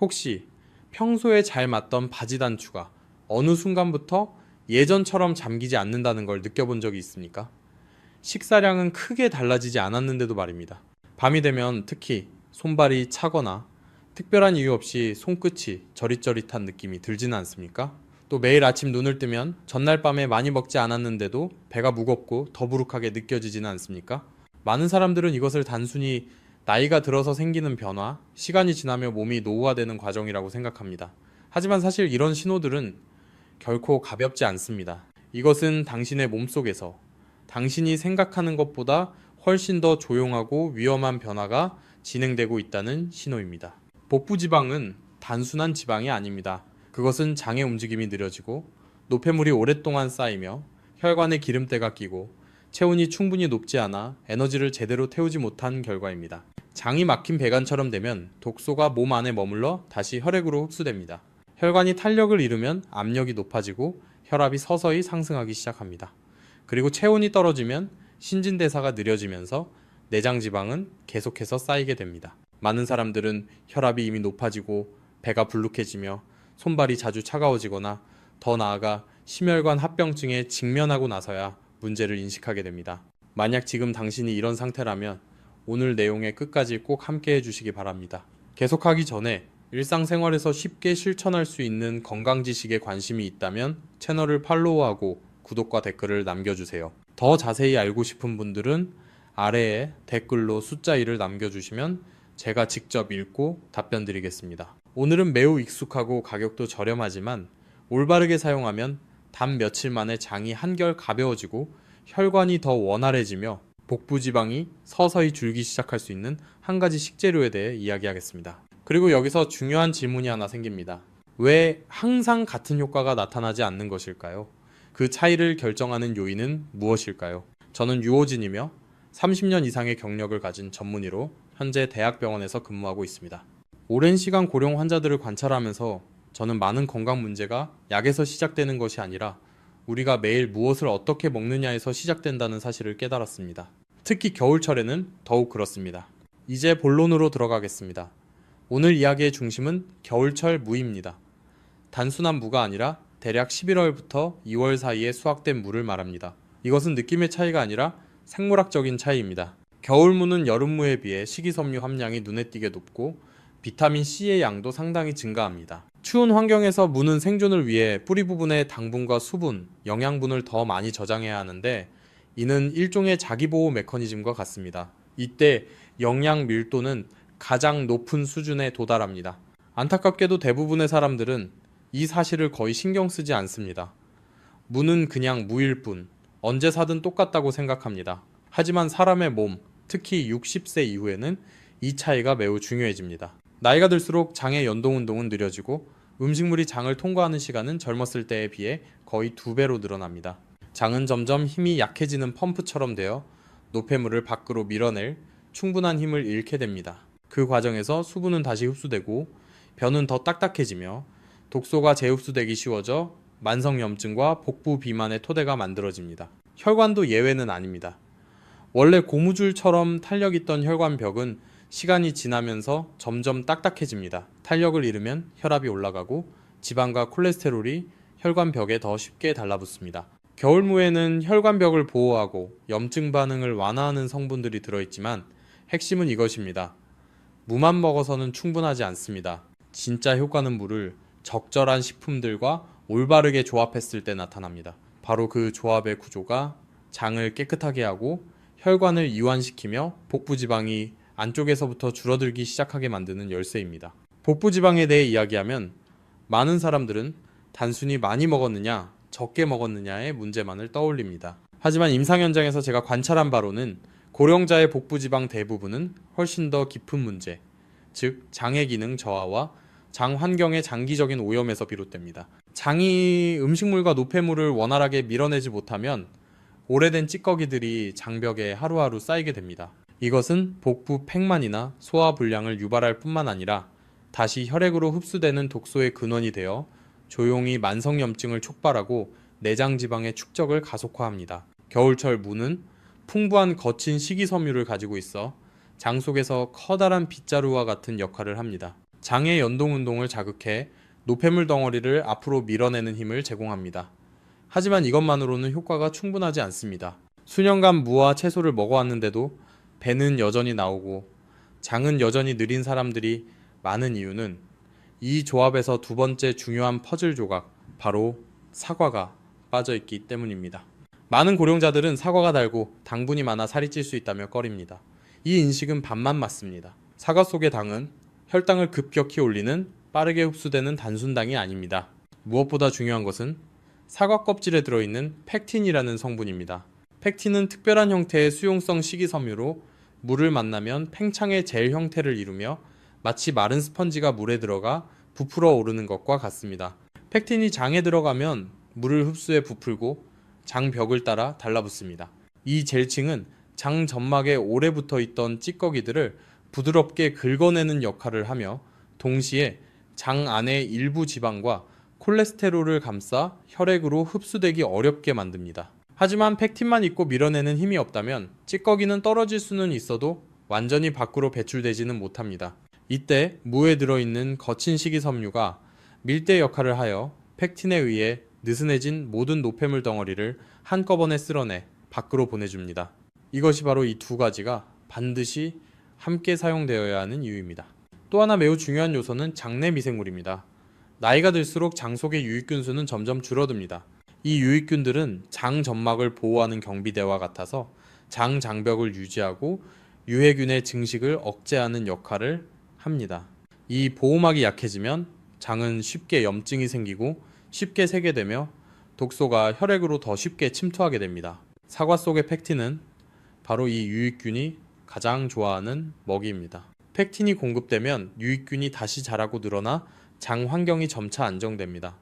혹시 평소에 잘 맞던 바지 단추가 어느 순간부터 예전처럼 잠기지 않는다는 걸 느껴본 적이 있습니까? 식사량은 크게 달라지지 않았는데도 말입니다. 밤이 되면 특히 손발이 차거나 특별한 이유 없이 손끝이 저릿저릿한 느낌이 들지는 않습니까? 또 매일 아침 눈을 뜨면 전날 밤에 많이 먹지 않았는데도 배가 무겁고 더부룩하게 느껴지지는 않습니까? 많은 사람들은 이것을 단순히 나이가 들어서 생기는 변화, 시간이 지나며 몸이 노후화되는 과정이라고 생각합니다. 하지만 사실 이런 신호들은 결코 가볍지 않습니다. 이것은 당신의 몸속에서 당신이 생각하는 것보다 훨씬 더 조용하고 위험한 변화가 진행되고 있다는 신호입니다. 복부 지방은 단순한 지방이 아닙니다. 그것은 장의 움직임이 느려지고 노폐물이 오랫동안 쌓이며 혈관에 기름때가 끼고 체온이 충분히 높지 않아 에너지를 제대로 태우지 못한 결과입니다. 장이 막힌 배관처럼 되면 독소가 몸 안에 머물러 다시 혈액으로 흡수됩니다. 혈관이 탄력을 잃으면 압력이 높아지고 혈압이 서서히 상승하기 시작합니다. 그리고 체온이 떨어지면 신진대사가 느려지면서 내장 지방은 계속해서 쌓이게 됩니다. 많은 사람들은 혈압이 이미 높아지고 배가 불룩해지며 손발이 자주 차가워지거나 더 나아가 심혈관 합병증에 직면하고 나서야 문제를 인식하게 됩니다. 만약 지금 당신이 이런 상태라면 오늘 내용의 끝까지 꼭 함께 해주시기 바랍니다. 계속하기 전에 일상생활에서 쉽게 실천할 수 있는 건강 지식에 관심이 있다면 채널을 팔로우하고 구독과 댓글을 남겨주세요. 더 자세히 알고 싶은 분들은 아래에 댓글로 숫자 1을 남겨주시면 제가 직접 읽고 답변 드리겠습니다. 오늘은 매우 익숙하고 가격도 저렴하지만 올바르게 사용하면 단 며칠 만에 장이 한결 가벼워지고 혈관이 더 원활해지며 복부 지방이 서서히 줄기 시작할 수 있는 한 가지 식재료에 대해 이야기하겠습니다. 그리고 여기서 중요한 질문이 하나 생깁니다. 왜 항상 같은 효과가 나타나지 않는 것일까요? 그 차이를 결정하는 요인은 무엇일까요? 저는 유호진이며 30년 이상의 경력을 가진 전문의로 현재 대학병원에서 근무하고 있습니다. 오랜 시간 고령 환자들을 관찰하면서 저는 많은 건강 문제가 약에서 시작되는 것이 아니라 우리가 매일 무엇을 어떻게 먹느냐에서 시작된다는 사실을 깨달았습니다. 특히 겨울철에는 더욱 그렇습니다. 이제 본론으로 들어가겠습니다. 오늘 이야기의 중심은 겨울철 무입니다. 단순한 무가 아니라 대략 11월부터 2월 사이에 수확된 무를 말합니다. 이것은 느낌의 차이가 아니라 생물학적인 차이입니다. 겨울무는 여름무에 비해 식이섬유 함량이 눈에 띄게 높고 비타민 C의 양도 상당히 증가합니다. 추운 환경에서 무는 생존을 위해 뿌리 부분의 당분과 수분, 영양분을 더 많이 저장해야 하는데 이는 일종의 자기보호 메커니즘과 같습니다. 이때 영양 밀도는 가장 높은 수준에 도달합니다. 안타깝게도 대부분의 사람들은 이 사실을 거의 신경 쓰지 않습니다. 무는 그냥 무일 뿐, 언제 사든 똑같다고 생각합니다. 하지만 사람의 몸, 특히 60세 이후에는 이 차이가 매우 중요해집니다. 나이가 들수록 장의 연동운동은 느려지고 음식물이 장을 통과하는 시간은 젊었을 때에 비해 거의 2배로 늘어납니다. 장은 점점 힘이 약해지는 펌프처럼 되어 노폐물을 밖으로 밀어낼 충분한 힘을 잃게 됩니다. 그 과정에서 수분은 다시 흡수되고 변은 더 딱딱해지며 독소가 재흡수되기 쉬워져 만성염증과 복부 비만의 토대가 만들어집니다. 혈관도 예외는 아닙니다. 원래 고무줄처럼 탄력 있던 혈관벽은 시간이 지나면서 점점 딱딱해집니다. 탄력을 잃으면 혈압이 올라가고 지방과 콜레스테롤이 혈관벽에 더 쉽게 달라붙습니다. 겨울무에는 혈관벽을 보호하고 염증 반응을 완화하는 성분들이 들어있지만 핵심은 이것입니다. 무만 먹어서는 충분하지 않습니다. 진짜 효과는 무를 적절한 식품들과 올바르게 조합했을 때 나타납니다. 바로 그 조합의 구조가 장을 깨끗하게 하고 혈관을 이완시키며 복부 지방이 안쪽에서부터 줄어들기 시작하게 만드는 열쇠입니다. 복부 지방에 대해 이야기하면 많은 사람들은 단순히 많이 먹었느냐, 적게 먹었느냐의 문제만을 떠올립니다. 하지만 임상 현장에서 제가 관찰한 바로는 고령자의 복부 지방 대부분은 훨씬 더 깊은 문제, 즉 장의 기능 저하와 장 환경의 장기적인 오염에서 비롯됩니다. 장이 음식물과 노폐물을 원활하게 밀어내지 못하면 오래된 찌꺼기들이 장벽에 하루하루 쌓이게 됩니다. 이것은 복부 팽만이나 소화 불량을 유발할 뿐만 아니라 다시 혈액으로 흡수되는 독소의 근원이 되어 조용히 만성염증을 촉발하고 내장 지방의 축적을 가속화합니다. 겨울철 무는 풍부한 거친 식이섬유를 가지고 있어 장 속에서 커다란 빗자루와 같은 역할을 합니다. 장의 연동 운동을 자극해 노폐물 덩어리를 앞으로 밀어내는 힘을 제공합니다. 하지만 이것만으로는 효과가 충분하지 않습니다. 수년간 무와 채소를 먹어왔는데도 배는 여전히 나오고 장은 여전히 느린 사람들이 많은 이유는 이 조합에서 두 번째 중요한 퍼즐 조각, 바로 사과가 빠져있기 때문입니다. 많은 고령자들은 사과가 달고 당분이 많아 살이 찔 수 있다며 꺼립니다. 이 인식은 반만 맞습니다. 사과 속의 당은 혈당을 급격히 올리는 빠르게 흡수되는 단순당이 아닙니다. 무엇보다 중요한 것은 사과 껍질에 들어있는 펙틴이라는 성분입니다. 펙틴은 특별한 형태의 수용성 식이섬유로 물을 만나면 팽창의 젤 형태를 이루며 마치 마른 스펀지가 물에 들어가 부풀어 오르는 것과 같습니다. 펙틴이 장에 들어가면 물을 흡수해 부풀고 장벽을 따라 달라붙습니다. 이 젤층은 장 점막에 오래 붙어 있던 찌꺼기들을 부드럽게 긁어내는 역할을 하며 동시에 장 안의 일부 지방과 콜레스테롤을 감싸 혈액으로 흡수되기 어렵게 만듭니다. 하지만 펙틴만 있고 밀어내는 힘이 없다면 찌꺼기는 떨어질 수는 있어도 완전히 밖으로 배출되지는 못합니다. 이때 무에 들어있는 거친 식이섬유가 밀대 역할을 하여 펙틴에 의해 느슨해진 모든 노폐물 덩어리를 한꺼번에 쓸어내 밖으로 보내줍니다. 이것이 바로 이 두 가지가 반드시 함께 사용되어야 하는 이유입니다. 또 하나 매우 중요한 요소는 장내 미생물입니다. 나이가 들수록 장 속의 유익균 수는 점점 줄어듭니다. 이 유익균들은 장 점막을 보호하는 경비대와 같아서 장 장벽을 유지하고 유해균의 증식을 억제하는 역할을 합니다. 이 보호막이 약해지면 장은 쉽게 염증이 생기고 쉽게 새게 되며 독소가 혈액으로 더 쉽게 침투하게 됩니다. 사과 속의 펙틴은 바로 이 유익균이 가장 좋아하는 먹이입니다. 펙틴이 공급되면 유익균이 다시 자라고 늘어나 장 환경이 점차 안정됩니다.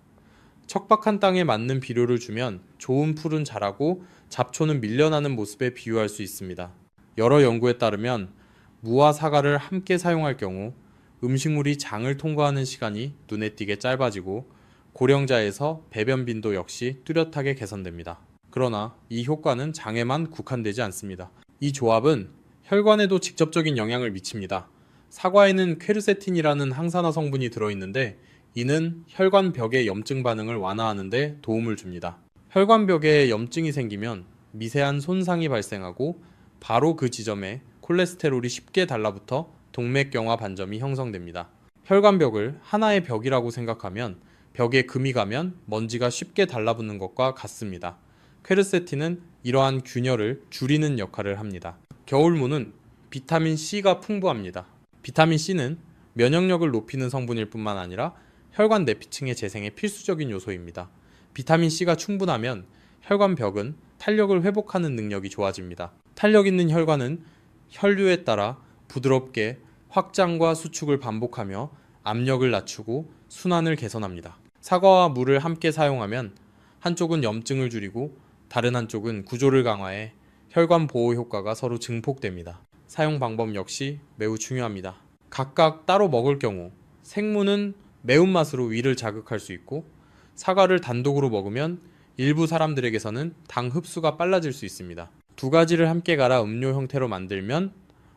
척박한 땅에 맞는 비료를 주면 좋은 풀은 자라고 잡초는 밀려나는 모습에 비유할 수 있습니다. 여러 연구에 따르면 무와 사과를 함께 사용할 경우 음식물이 장을 통과하는 시간이 눈에 띄게 짧아지고 고령자에서 배변 빈도 역시 뚜렷하게 개선됩니다. 그러나 이 효과는 장에만 국한되지 않습니다. 이 조합은 혈관에도 직접적인 영향을 미칩니다. 사과에는 퀘르세틴이라는 항산화 성분이 들어있는데 이는 혈관벽의 염증 반응을 완화하는 데 도움을 줍니다. 혈관벽에 염증이 생기면 미세한 손상이 발생하고 바로 그 지점에 콜레스테롤이 쉽게 달라붙어 동맥경화 반점이 형성됩니다. 혈관벽을 하나의 벽이라고 생각하면 벽에 금이 가면 먼지가 쉽게 달라붙는 것과 같습니다. 퀘르세틴은 이러한 균열을 줄이는 역할을 합니다. 겨울무는 비타민 C가 풍부합니다. 비타민 C는 면역력을 높이는 성분일 뿐만 아니라 혈관 내피층의 재생에 필수적인 요소입니다. 비타민 C가 충분하면 혈관벽은 탄력을 회복하는 능력이 좋아집니다. 탄력 있는 혈관은 혈류에 따라 부드럽게 확장과 수축을 반복하며 압력을 낮추고 순환을 개선합니다. 사과와 물을 함께 사용하면 한쪽은 염증을 줄이고 다른 한쪽은 구조를 강화해 혈관 보호 효과가 서로 증폭됩니다. 사용 방법 역시 매우 중요합니다. 각각 따로 먹을 경우 생무는 매운맛으로 위를 자극할 수 있고 사과를 단독으로 먹으면 일부 사람들에게서는 당 흡수가 빨라질 수 있습니다. 두 가지를 함께 갈아 음료 형태로 만들면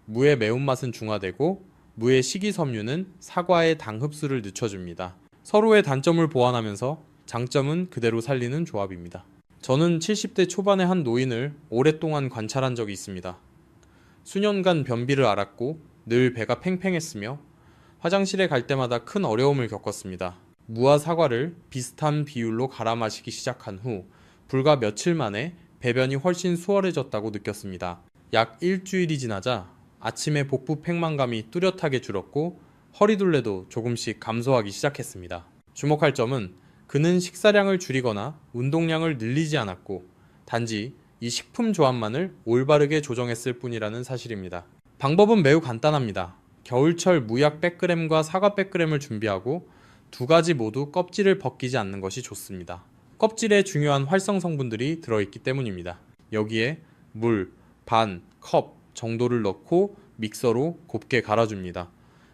무의 매운맛은 중화되고 무의 식이섬유는 사과의 당 흡수를 늦춰줍니다. 서로의 단점을 보완하면서 장점은 그대로 살리는 조합입니다. 저는 70대 초반의 한 노인을 오랫동안 관찰한 적이 있습니다. 수년간 변비를 앓았고 늘 배가 팽팽했으며 화장실에 갈 때마다 큰 어려움을 겪었습니다. 무와 사과를 비슷한 비율로 갈아 마시기 시작한 후 불과 며칠 만에 배변이 훨씬 수월해졌다고 느꼈습니다. 약 일주일이 지나자 아침에 복부 팽만감이 뚜렷하게 줄었고 허리둘레도 조금씩 감소하기 시작했습니다. 주목할 점은 그는 식사량을 줄이거나 운동량을 늘리지 않았고 단지 이 식품 조합만을 올바르게 조정했을 뿐이라는 사실입니다. 방법은 매우 간단합니다. 겨울철 무약 100g과 사과 100g을 준비하고 두 가지 모두 껍질을 벗기지 않는 것이 좋습니다. 껍질에 중요한 활성 성분들이 들어있기 때문입니다. 여기에 물, 반, 컵 정도를 넣고 믹서로 곱게 갈아줍니다.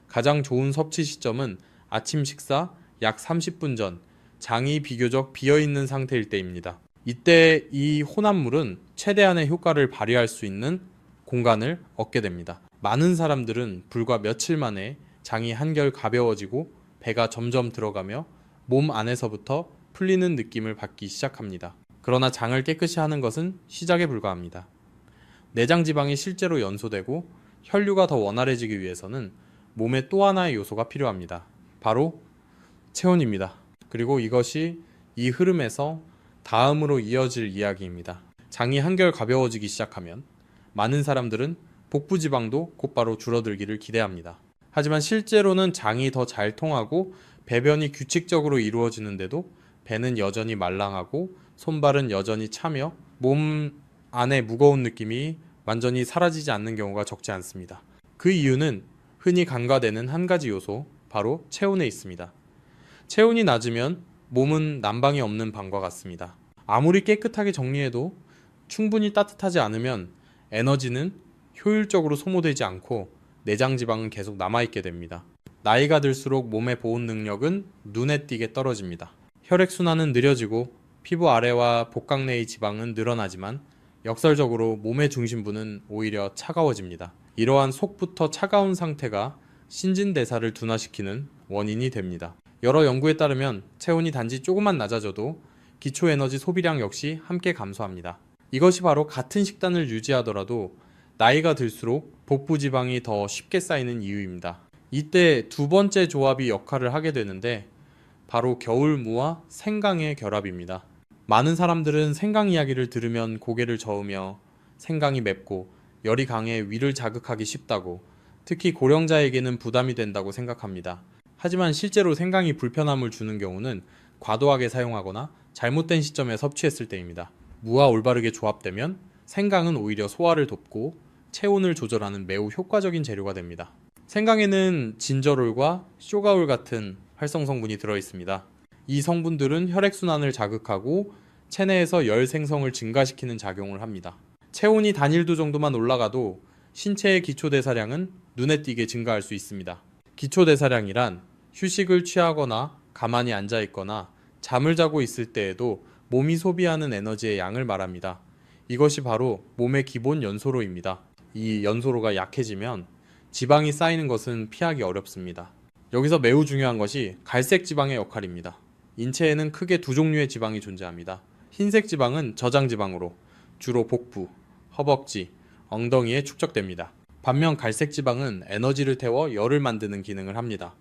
가장 좋은 섭취 시점은 아침 식사 약 30분 전, 장이 비교적 비어있는 상태일 때입니다. 이때 이 혼합물은 최대한의 효과를 발휘할 수 있는 공간을 얻게 됩니다. 많은 사람들은 불과 며칠 만에 장이 한결 가벼워지고 배가 점점 들어가며 몸 안에서부터 풀리는 느낌을 받기 시작합니다. 그러나 장을 깨끗이 하는 것은 시작에 불과합니다. 내장 지방이 실제로 연소되고 혈류가 더 원활해지기 위해서는 몸에 또 하나의 요소가 필요합니다. 바로 체온입니다. 그리고 이것이 이 흐름에서 다음으로 이어질 이야기입니다. 장이 한결 가벼워지기 시작하면 많은 사람들은 복부 지방도 곧바로 줄어들기를 기대합니다. 하지만 실제로는 장이 더 잘 통하고 배변이 규칙적으로 이루어지는데도 배는 여전히 말랑하고 손발은 여전히 차며 몸 안에 무거운 느낌이 완전히 사라지지 않는 경우가 적지 않습니다. 그 이유는 흔히 간과되는 한 가지 요소, 바로 체온에 있습니다. 체온이 낮으면 몸은 난방이 없는 방과 같습니다. 아무리 깨끗하게 정리해도 충분히 따뜻하지 않으면 에너지는 효율적으로 소모되지 않고 내장 지방은 계속 남아있게 됩니다. 나이가 들수록 몸의 보온 능력은 눈에 띄게 떨어집니다. 혈액순환은 느려지고 피부 아래와 복강 내의 지방은 늘어나지만 역설적으로 몸의 중심부는 오히려 차가워집니다. 이러한 속부터 차가운 상태가 신진대사를 둔화시키는 원인이 됩니다. 여러 연구에 따르면 체온이 단지 조금만 낮아져도 기초에너지 소비량 역시 함께 감소합니다. 이것이 바로 같은 식단을 유지하더라도 나이가 들수록 복부 지방이 더 쉽게 쌓이는 이유입니다. 이때 두 번째 조합이 역할을 하게 되는데 바로 겨울무와 생강의 결합입니다. 많은 사람들은 생강 이야기를 들으면 고개를 저으며 생강이 맵고 열이 강해 위를 자극하기 쉽다고, 특히 고령자에게는 부담이 된다고 생각합니다. 하지만 실제로 생강이 불편함을 주는 경우는 과도하게 사용하거나 잘못된 시점에 섭취했을 때입니다. 무와 올바르게 조합되면 생강은 오히려 소화를 돕고 체온을 조절하는 매우 효과적인 재료가 됩니다. 생강에는 진저롤과 쇼가올 같은 활성 성분이 들어있습니다. 이 성분들은 혈액순환을 자극하고 체내에서 열 생성을 증가시키는 작용을 합니다. 체온이 단일도 정도만 올라가도 신체의 기초대사량은 눈에 띄게 증가할 수 있습니다. 기초대사량이란 휴식을 취하거나 가만히 앉아 있거나 잠을 자고 있을 때에도 몸이 소비하는 에너지의 양을 말합니다. 이것이 바로 몸의 기본 연소로입니다. 이 연소로가 약해지면 지방이 쌓이는 것은 피하기 어렵습니다. 여기서 매우 중요한 것이 갈색 지방의 역할입니다. 인체에는 크게 두 종류의 지방이 존재합니다. 흰색 지방은 저장 지방으로 주로 복부, 허벅지, 엉덩이에 축적됩니다. 반면 갈색 지방은 에너지를 태워 열을 만드는 기능을 합니다.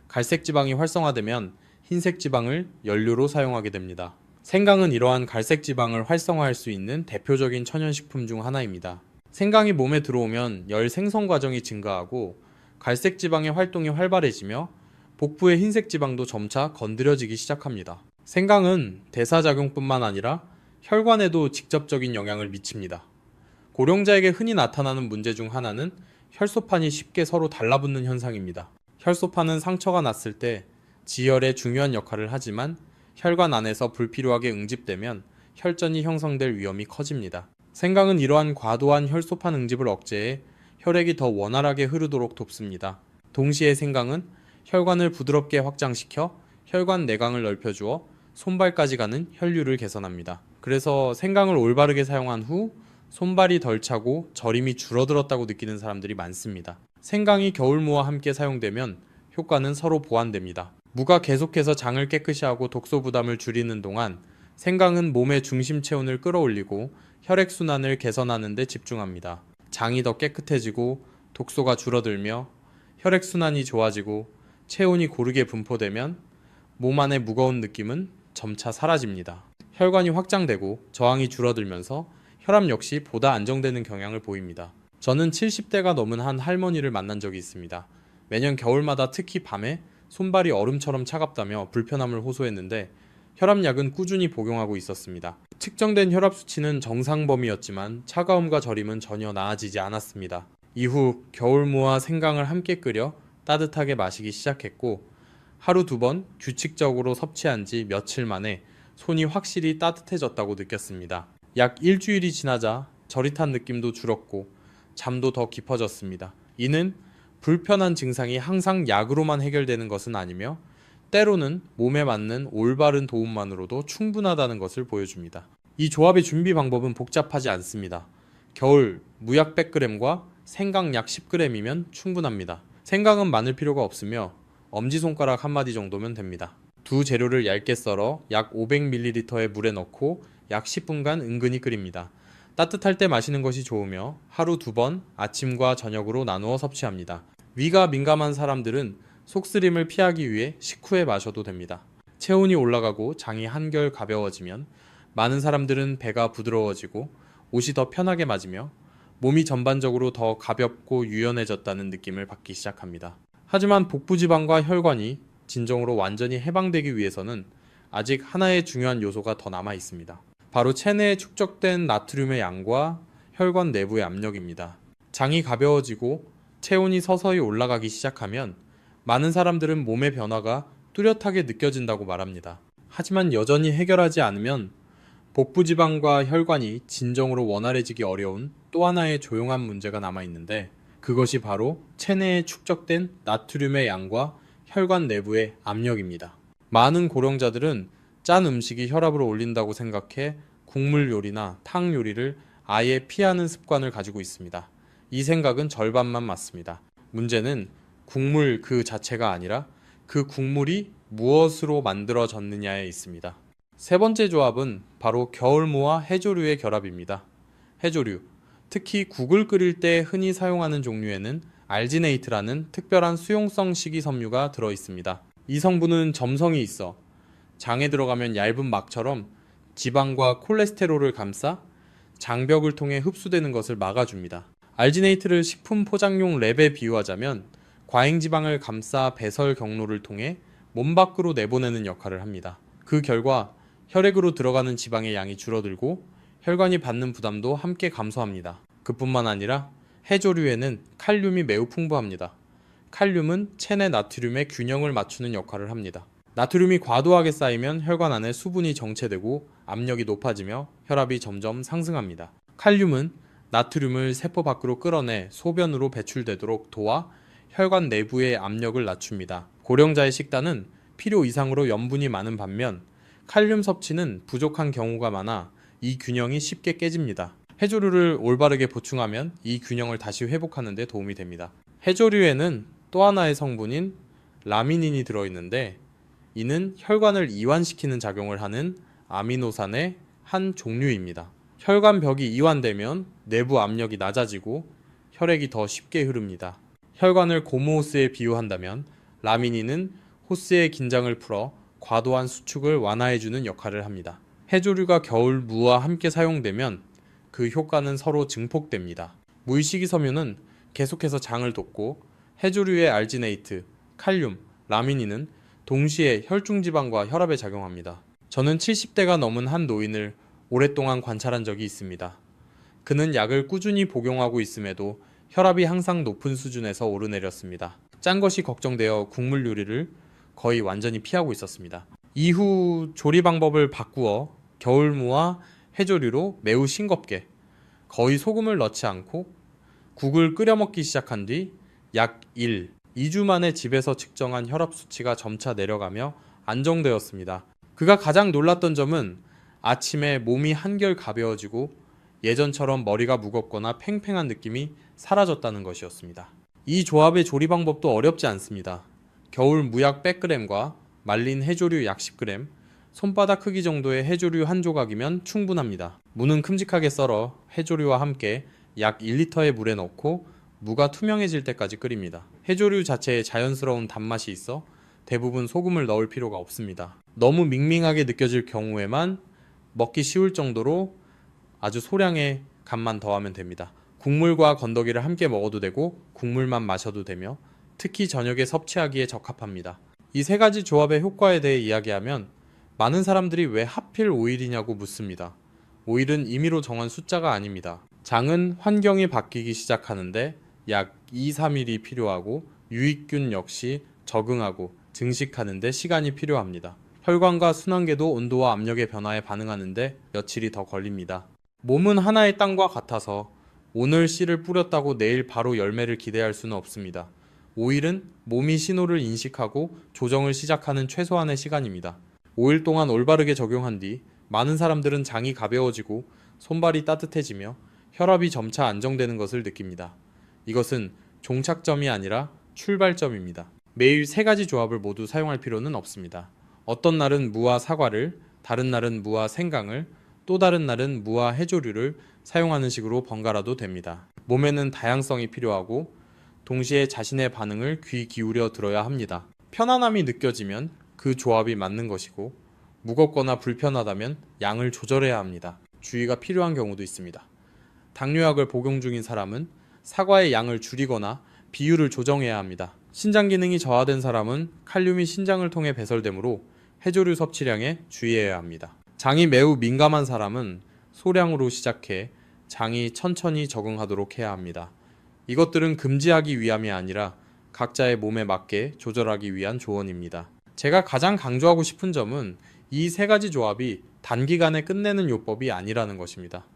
갈색 지방이 활성화되면 흰색 지방을 연료로 사용하게 됩니다. 생강은 이러한 갈색 지방을 활성화할 수 있는 대표적인 천연식품 중 하나입니다. 생강이 몸에 들어오면 열 생성 과정이 증가하고 갈색 지방의 활동이 활발해지며 복부의 흰색 지방도 점차 건드려지기 시작합니다. 생강은 대사작용뿐만 아니라 혈관에도 직접적인 영향을 미칩니다. 고령자에게 흔히 나타나는 문제 중 하나는 혈소판이 쉽게 서로 달라붙는 현상입니다. 혈소판은 상처가 났을 때 지혈에 중요한 역할을 하지만 혈관 안에서 불필요하게 응집되면 혈전이 형성될 위험이 커집니다. 생강은 이러한 과도한 혈소판 응집을 억제해 혈액이 더 원활하게 흐르도록 돕습니다. 동시에 생강은 혈관을 부드럽게 확장시켜 혈관 내강을 넓혀주어 손발까지 가는 혈류를 개선합니다. 그래서 생강을 올바르게 사용한 후 손발이 덜 차고 저림이 줄어들었다고 느끼는 사람들이 많습니다. 생강이 겨울무와 함께 사용되면 효과는 서로 보완됩니다. 무가 계속해서 장을 깨끗이 하고 독소 부담을 줄이는 동안 생강은 몸의 중심 체온을 끌어올리고 혈액순환을 개선하는 데 집중합니다. 장이 더 깨끗해지고 독소가 줄어들며 혈액순환이 좋아지고 체온이 고르게 분포되면 몸 안의 무거운 느낌은 점차 사라집니다. 혈관이 확장되고 저항이 줄어들면서 혈압 역시 보다 안정되는 경향을 보입니다. 저는 70대가 넘은 한 할머니를 만난 적이 있습니다. 매년 겨울마다 특히 밤에 손발이 얼음처럼 차갑다며 불편함을 호소했는데 혈압약은 꾸준히 복용하고 있었습니다. 측정된 혈압 수치는 정상 범위였지만 차가움과 저림은 전혀 나아지지 않았습니다. 이후 겨울무와 생강을 함께 끓여 따뜻하게 마시기 시작했고 하루 2번 규칙적으로 섭취한 지 며칠 만에 손이 확실히 따뜻해졌다고 느꼈습니다. 약 일주일이 지나자 저릿한 느낌도 줄었고 잠도 더 깊어졌습니다. 이는 불편한 증상이 항상 약으로만 해결되는 것은 아니며 때로는 몸에 맞는 올바른 도움만으로도 충분하다는 것을 보여줍니다. 이 조합의 준비 방법은 복잡하지 않습니다. 겨울 무약 100g과 생강 약 10g이면 충분합니다. 생강은 많을 필요가 없으며 엄지손가락 한마디 정도면 됩니다. 두 재료를 얇게 썰어 약 500ml의 물에 넣고 약 10분간 은근히 끓입니다. 따뜻할 때 마시는 것이 좋으며 하루 2번 아침과 저녁으로 나누어 섭취합니다. 위가 민감한 사람들은 속쓰림을 피하기 위해 식후에 마셔도 됩니다. 체온이 올라가고 장이 한결 가벼워지면 많은 사람들은 배가 부드러워지고 옷이 더 편하게 맞으며 몸이 전반적으로 더 가볍고 유연해졌다는 느낌을 받기 시작합니다. 하지만 복부지방과 혈관이 진정으로 완전히 해방되기 위해서는 아직 하나의 중요한 요소가 더 남아 있습니다. 바로 체내에 축적된 나트륨의 양과 혈관 내부의 압력입니다. 장이 가벼워지고 체온이 서서히 올라가기 시작하면 많은 사람들은 몸의 변화가 뚜렷하게 느껴진다고 말합니다. 하지만 여전히 해결하지 않으면 복부지방과 혈관이 진정으로 원활해지기 어려운 또 하나의 조용한 문제가 남아있는데 그것이 바로 체내에 축적된 나트륨의 양과 혈관 내부의 압력입니다. 많은 고령자들은 짠 음식이 혈압을 올린다고 생각해 국물 요리나 탕 요리를 아예 피하는 습관을 가지고 있습니다. 이 생각은 절반만 맞습니다. 문제는 국물 그 자체가 아니라 그 국물이 무엇으로 만들어졌느냐에 있습니다. 세 번째 조합은 바로 겨울무와 해조류의 결합입니다. 해조류, 특히 국을 끓일 때 흔히 사용하는 종류에는 알지네이트라는 특별한 수용성 식이섬유가 들어있습니다. 이 성분은 점성이 있어 장에 들어가면 얇은 막처럼 지방과 콜레스테롤을 감싸 장벽을 통해 흡수되는 것을 막아줍니다. 알지네이트를 식품 포장용 랩에 비유하자면 과잉지방을 감싸 배설 경로를 통해 몸 밖으로 내보내는 역할을 합니다. 그 결과 혈액으로 들어가는 지방의 양이 줄어들고 혈관이 받는 부담도 함께 감소합니다. 그뿐만 아니라 해조류에는 칼륨이 매우 풍부합니다. 칼륨은 체내 나트륨의 균형을 맞추는 역할을 합니다. 나트륨이 과도하게 쌓이면 혈관 안에 수분이 정체되고 압력이 높아지며 혈압이 점점 상승합니다. 칼륨은 나트륨을 세포 밖으로 끌어내 소변으로 배출되도록 도와 혈관 내부의 압력을 낮춥니다. 고령자의 식단은 필요 이상으로 염분이 많은 반면 칼륨 섭취는 부족한 경우가 많아 이 균형이 쉽게 깨집니다. 해조류를 올바르게 보충하면 이 균형을 다시 회복하는 데 도움이 됩니다. 해조류에는 또 하나의 성분인 라미닌이 들어있는데 이는 혈관을 이완시키는 작용을 하는 아미노산의 한 종류입니다. 혈관벽이 이완되면 내부 압력이 낮아지고 혈액이 더 쉽게 흐릅니다. 혈관을 고무 호스에 비유한다면 라미닌은 호스의 긴장을 풀어 과도한 수축을 완화해주는 역할을 합니다. 해조류가 겨울 무와 함께 사용되면 그 효과는 서로 증폭됩니다. 무의 식이섬유는 계속해서 장을 돕고 해조류의 알지네이트, 칼륨, 라미닌은 동시에 혈중지방과 혈압에 작용합니다. 저는 70대가 넘은 한 노인을 오랫동안 관찰한 적이 있습니다. 그는 약을 꾸준히 복용하고 있음에도 혈압이 항상 높은 수준에서 오르내렸습니다. 짠 것이 걱정되어 국물 요리를 거의 완전히 피하고 있었습니다. 이후 조리 방법을 바꾸어 겨울무와 해조류로 매우 싱겁게 거의 소금을 넣지 않고 국을 끓여 먹기 시작한 뒤 약 2주 만에 집에서 측정한 혈압 수치가 점차 내려가며 안정되었습니다. 그가 가장 놀랐던 점은 아침에 몸이 한결 가벼워지고 예전처럼 머리가 무겁거나 팽팽한 느낌이 사라졌다는 것이었습니다. 이 조합의 조리 방법도 어렵지 않습니다. 겨울 무약 100g과 말린 해조류 약 10g, 손바닥 크기 정도의 해조류 한 조각이면 충분합니다. 무는 큼직하게 썰어 해조류와 함께 약 1리터의 물에 넣고 무가 투명해질 때까지 끓입니다. 해조류 자체에 자연스러운 단맛이 있어 대부분 소금을 넣을 필요가 없습니다. 너무 밍밍하게 느껴질 경우에만 먹기 쉬울 정도로 아주 소량의 간만 더하면 됩니다. 국물과 건더기를 함께 먹어도 되고 국물만 마셔도 되며 특히 저녁에 섭취하기에 적합합니다. 이 세 가지 조합의 효과에 대해 이야기하면 많은 사람들이 왜 하필 5일이냐고 묻습니다. 5일은 임의로 정한 숫자가 아닙니다. 장은 환경이 바뀌기 시작하는데 약 2-3일이 필요하고 유익균 역시 적응하고 증식하는 데 시간이 필요합니다. 혈관과 순환계도 온도와 압력의 변화에 반응하는데 며칠이 더 걸립니다. 몸은 하나의 땅과 같아서 오늘 씨를 뿌렸다고 내일 바로 열매를 기대할 수는 없습니다. 5일은 몸이 신호를 인식하고 조정을 시작하는 최소한의 시간입니다. 5일 동안 올바르게 적용한 뒤 많은 사람들은 장이 가벼워지고 손발이 따뜻해지며 혈압이 점차 안정되는 것을 느낍니다. 이것은 종착점이 아니라 출발점입니다. 매일 세 가지 조합을 모두 사용할 필요는 없습니다. 어떤 날은 무와 사과를, 다른 날은 무와 생강을, 또 다른 날은 무와 해조류를 사용하는 식으로 번갈아도 됩니다. 몸에는 다양성이 필요하고 동시에 자신의 반응을 귀 기울여 들어야 합니다. 편안함이 느껴지면 그 조합이 맞는 것이고, 무겁거나 불편하다면 양을 조절해야 합니다. 주의가 필요한 경우도 있습니다. 당뇨약을 복용 중인 사람은 사과의 양을 줄이거나 비율을 조정해야 합니다. 신장 기능이 저하된 사람은 칼륨이 신장을 통해 배설되므로 해조류 섭취량에 주의해야 합니다. 장이 매우 민감한 사람은 소량으로 시작해 장이 천천히 적응하도록 해야 합니다. 이것들은 금지하기 위함이 아니라 각자의 몸에 맞게 조절하기 위한 조언입니다. 제가 가장 강조하고 싶은 점은 이 세 가지 조합이 단기간에 끝내는 요법이 아니라는 것입니다.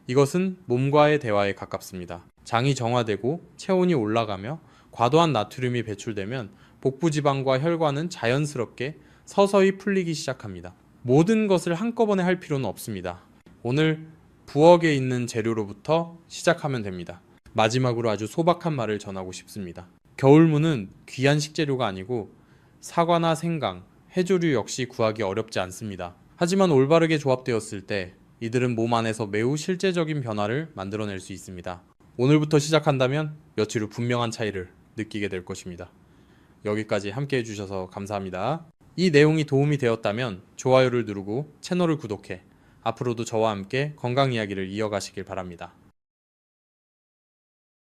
이것은 몸과의 대화에 가깝습니다. 장이 정화되고 체온이 올라가며 과도한 나트륨이 배출되면 복부 지방과 혈관은 자연스럽게 서서히 풀리기 시작합니다. 모든 것을 한꺼번에 할 필요는 없습니다. 오늘 부엌에 있는 재료로부터 시작하면 됩니다. 마지막으로 아주 소박한 말을 전하고 싶습니다. 겨울무는 귀한 식재료가 아니고 사과나 생강, 해조류 역시 구하기 어렵지 않습니다. 하지만 올바르게 조합되었을 때 이들은 몸 안에서 매우 실제적인 변화를 만들어낼 수 있습니다. 오늘부터 시작한다면 며칠 후 분명한 차이를 느끼게 될 것입니다. 여기까지 함께 해주셔서 감사합니다. 이 내용이 도움이 되었다면 좋아요를 누르고 채널을 구독해 앞으로도 저와 함께 건강 이야기를 이어가시길 바랍니다.